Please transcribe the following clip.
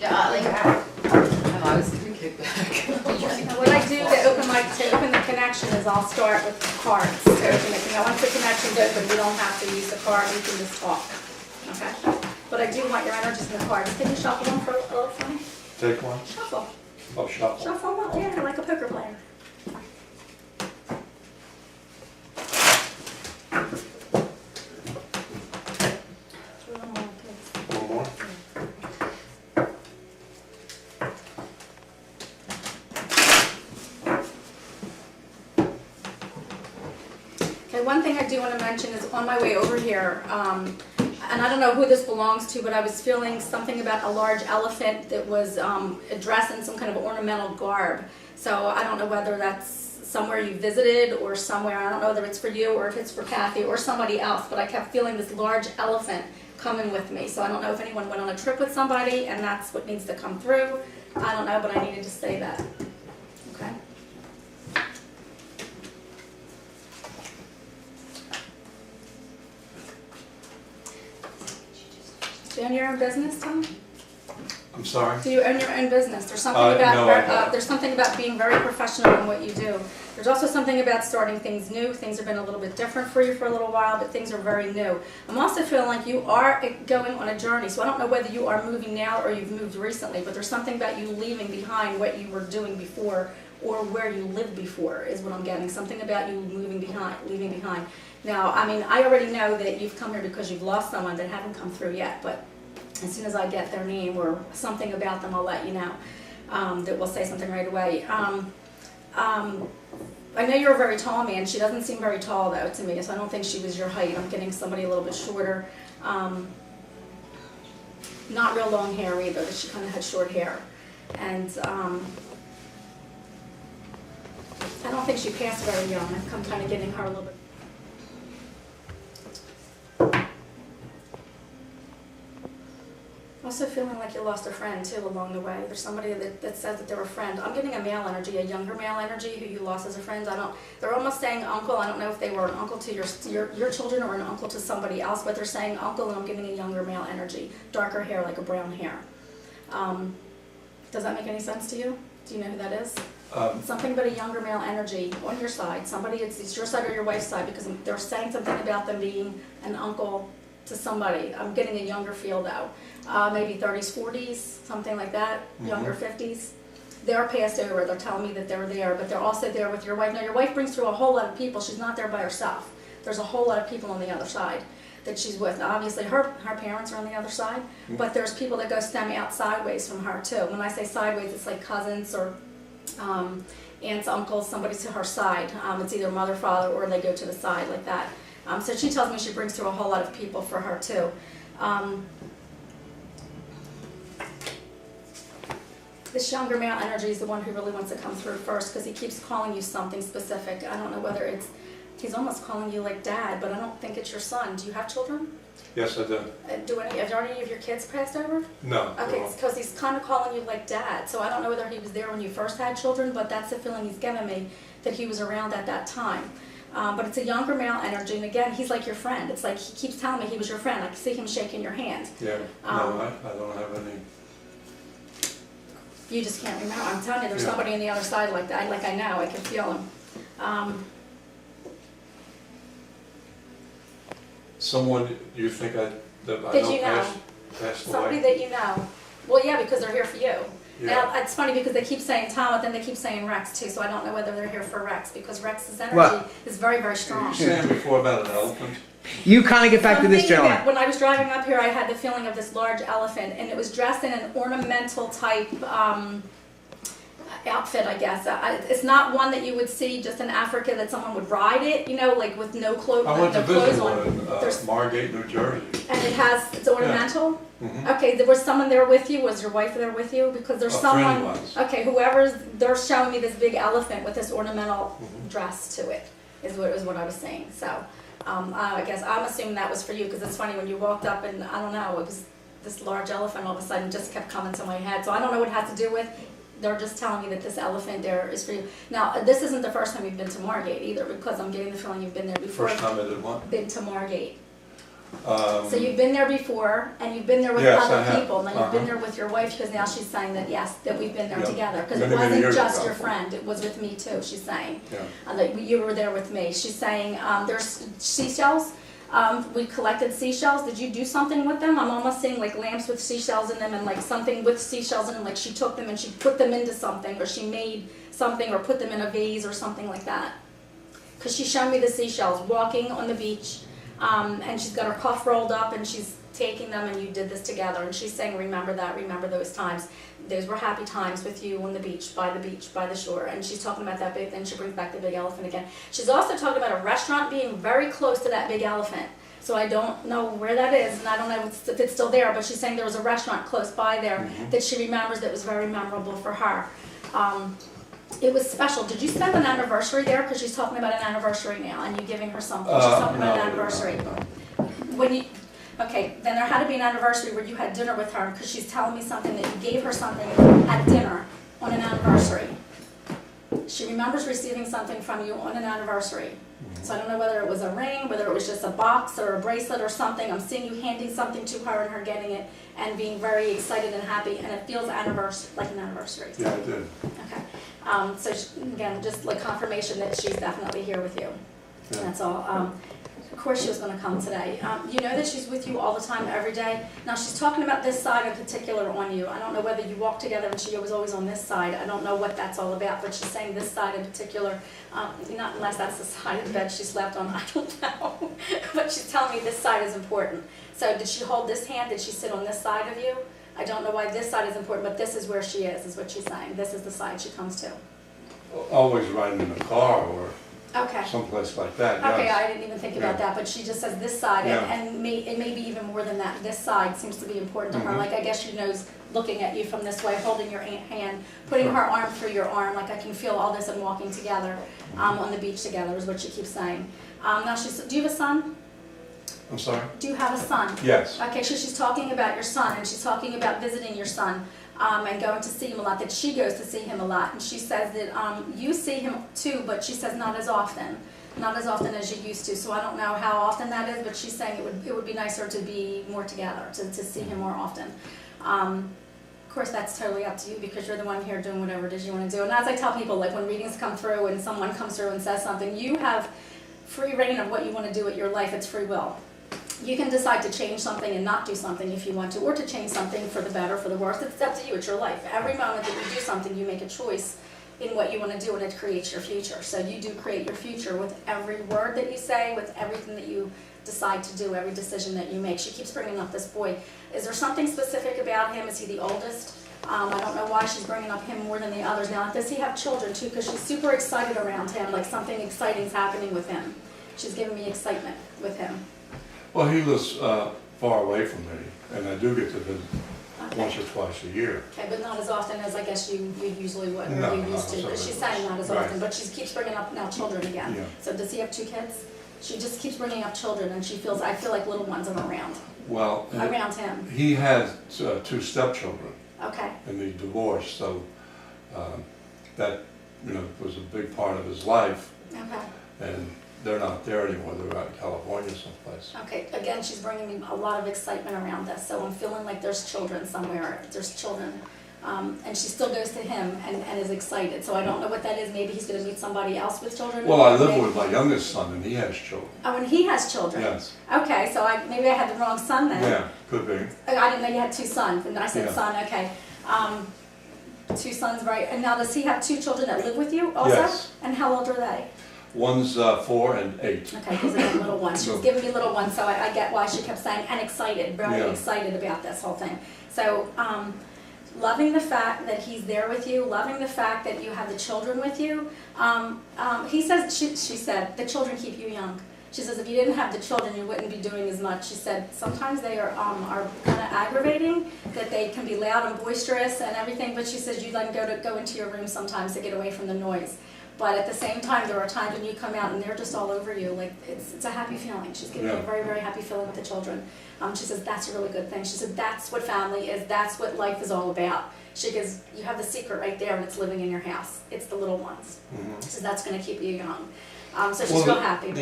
I was doing kickback. What I do to open the connection is I'll start with cards to open it. Now, once the connection's open, we don't have to use the card, we can just talk. Okay? But I do want your energies in the cards. Can you shuffle them for a little for me? Take one. Shuffle. Oh, shuffle. Shuffle them up, yeah, like a poker player. One more. Okay, one thing I do want to mention is on my way over here, and I don't know who this belongs to, but I was feeling something about a large elephant that was dressed in some kind of ornamental garb. So I don't know whether that's somewhere you visited or somewhere. I don't know whether it's for you or if it's for Kathy or somebody else, but I kept feeling this large elephant coming with me. So I don't know if anyone went on a trip with somebody and that's what needs to come through. I don't know, but I needed to say that. Okay? Do you own your own business, Tom? I'm sorry? Do you own your own business? There's something No, I about don't. there's something about being very professional in what you do. There's also something about starting things new. Things have been a little bit different for you for a little while, but things are very new. I'm also feeling like you are going on a journey. So I don't know whether you are moving now or you've moved recently, but there's something about you leaving behind what you were doing before or where you lived before is what I'm getting. Something about you leaving behind. Now, I mean, I already know that you've come here because you've lost someone that haven't come through yet, but as soon as I get their name or something about them, I'll let you know. That will say something right away. I know you're a very tall man. She doesn't seem very tall, though, to me, so I don't think she was your height. I'm getting somebody a little bit shorter. Not real long hair either, but she kind of had short hair. And I don't think she passed very young. I'm kind of getting her a little bit. Also feeling like you lost a friend too along the way. There's somebody that says that they're a friend. I'm getting a male energy, a younger male energy who you lost as a friend. They're almost saying uncle. I don't know if they were an uncle to your children or an uncle to somebody else, but they're saying uncle, and I'm getting a younger male energy, darker hair, like a brown hair. Does that make any sense to you? Do you know who that is? Something about a younger male energy on your side. Somebody, it's your side or your wife's side, because they're saying something about them being an uncle to somebody. I'm getting a younger feel though. Maybe 30s, 40s, something like that, younger 50s. They're passed over. They're telling me that they're there, but they're also there with your wife. Now, your wife brings through a whole lot of people. She's not there by herself. There's a whole lot of people on the other side that she's with. Now, obviously, her parents are on the other side, but there's people that go stem out sideways from her, too. When I say sideways, it's like cousins or aunts, uncles, somebody to her side. It's either mother, father, or they go to the side like that. So she tells me she brings through a whole lot of people for her, too. This younger male energy is the one who really wants to come through first because he keeps calling you something specific. I don't know whether he's almost calling you like dad, but I don't think it's your son. Do you have children? Yes, I do. Are any of your kids passed over? No. Okay, it's because he's kind of calling you like dad. So I don't know whether he was there when you first had children, but that's the feeling he's giving me, that he was around at that time. But it's a younger male energy, and again, he's like your friend. It's like he keeps telling me he was your friend. I can see him shaking your hand. Yeah, no, I don't have any. You just can't remember. I'm telling you, there's somebody on the other side like that. Like I know, I can feel him. Someone you think I know passed away? Somebody that you know. Well, yeah, because they're here for you. Yeah. Now, it's funny because they keep saying Tom, but then they keep saying Rex too, so I don't know whether they're here for Rex, because Rex's energy is very, very strong. You were saying before about an elephant? You kind of get back to this gentleman. When I was driving up here, I had the feeling of this large elephant, and it was dressed in an ornamental type outfit, I guess. It's not one that you would see just in Africa that someone would ride it, you know, like with no clothes on. I went to visit one in Margate, New Jersey. And it's ornamental? Yeah. Okay, there was someone there with you? Was your wife there with you? Because there's someone, was. okay, they're showing me this big elephant with this ornamental dress to it, is what I was saying. So, I guess I'm assuming that was for you, because it's funny when you walked up and, I don't know, it was this large elephant all of a sudden just kept coming to my head. So I don't know what it has to do with. They're just telling me that this elephant there is for you. Now, this isn't the first time you've been to Margate either, because I'm getting the feeling you've been there before. First time I did what? Been to Margate. So you've been there before, and you've been there with Yes, I other have. people, and then you've been there with your wife, because now she's saying that, yes, that we've been there Yeah. together. Because it Many, many wasn't years just ago. your friend, it was with me too, she's saying. Yeah. That you were there with me. She's saying, there's seashells. We collected seashells. Did you do something with them? I'm almost seeing like lamps with seashells in them, and like something with seashells in them, like she took them and she put them into something, or she made something, or put them in a vase or something like that. Because she showed me the seashells walking on the beach, and she's got her cuff rolled up and she's taking them, and you did this together, and she's saying, remember that, remember those times. Those were happy times with you on the beach, by the shore. And she's talking about that big, then she brings back the big elephant again. She's also talking about a restaurant being very close to that big elephant. So I don't know where that is, and I don't know if it's still there, but she's saying there was a restaurant close by there that she remembers that was very memorable for her. It was special. Did you spend an anniversary there? Because she's talking about an anniversary now, and you giving her something. She's talking about an anniversary. When you, okay, then there had to be an anniversary where you had dinner with her, because she's telling me something that you gave her something at dinner on an anniversary. She remembers receiving something from you on an anniversary. So I don't know whether it was a ring, whether it was just a box or a bracelet or something. I'm seeing you handing something to her and her getting it and being very excited and happy, and it feels like an anniversary. Yeah, I did. Okay. So again, just like confirmation that she's definitely here with you. Yeah. That's all. Of course she was going to come today. You know that she's with you all the time, every day. Now she's talking about this side in particular on you. I don't know whether you walk together and she was always on this side. I don't know what that's all about, but she's saying this side in particular, not unless that's the side of the bed she slept on, I don't know. But she's telling me this side is important. So did she hold this hand? Did she sit on this side of you? I don't know why this side is important, but this is where she is what she's saying. This is the side she comes to. Always riding in a car or Okay. someplace like that, Okay, yes. I didn't even think about that, but she just says this side, Yeah. and it may be even more than that. This side seems to be important to her. Like, I guess she knows, looking at you from this way, holding your hand, putting her arm through your arm, like I can feel all this and walking together on the beach together is what she keeps saying. Now, do you have a son? I'm sorry? Do you have a son? Yes. Okay, so she's talking about your son, and she's talking about visiting your son and going to see him a lot, that she goes to see him a lot. And she says that you see him too, but she says not as often as you used to. So I don't know how often that is, but she's saying it would be nicer to be more together, to see him more often. Of course, that's totally up to you, because you're the one here doing whatever it is you want to do. And as I tell people, like when readings come through and someone comes through and says something, you have free reign of what you want to do with your life. It's free will. You can decide to change something and not do something if you want to, or to change something for the better, for the worse. It's up to you. It's your life. Every moment that you do something, you make a choice in what you want to do, and it creates your future. So you do create your future with every word that you say, with everything that you decide to do, every decision that you make. She keeps bringing up this boy. Is there something specific about him? Is he the oldest? I don't know why she's bringing up him more than the others. Now, does he have children too? Because she's super excited around him, like something exciting is happening with him. She's giving me excitement with him. Well, he lives far away from me, and I do get to visit once or twice a year. Okay, but not as often as I guess you usually would, No, or you not used to. But so she's much. saying not as Right. often, but she keeps bringing up now children again. Yeah. So does he have 2 kids? She just keeps bringing up children, and I feel like little ones are around Well, him. he had 2 stepchildren, Okay, and he divorced, so that was a big part of his life, okay. and they're not there anymore. They're out in California someplace. Okay, again, she's bringing me a lot of excitement around this, so I'm feeling like there's children somewhere, there's children. And she still goes to him and is excited, so I don't know what that is. Maybe he's going to meet somebody else with children. Well, I live Maybe- with my youngest son, and he has children. Oh, and he has children? Yes. Okay, so maybe I had the wrong son then. Yeah, could be. I didn't know you had 2 sons, and I said Yeah. son, okay. 2 sons, right, and now does he have 2 children that live with you also? Yes. And how old are they? One's 4 and 8. Okay, because they're little ones. She was giving me little ones, so I get why she kept saying, and excited, very Yeah. excited about this whole thing. So, loving the fact that he's there with you, loving the fact that you have the children with you. She said, the children keep you young. She says, if you didn't have the children, you wouldn't be doing as much. She said, sometimes they are kind of aggravating, that they can be loud and boisterous and everything, but she says you let them go into your room sometimes to get away from the noise. But at the same time, there are times when you come out and they're just all over you. Like, it's a happy feeling. She's giving me a very, very happy feeling with the children. She says, that's a really good thing. She said, that's what family is. That's what life is all about. She goes, you have the secret right there, and it's living in your house. It's the little ones. She says, that's going to keep you young. So she's real happy.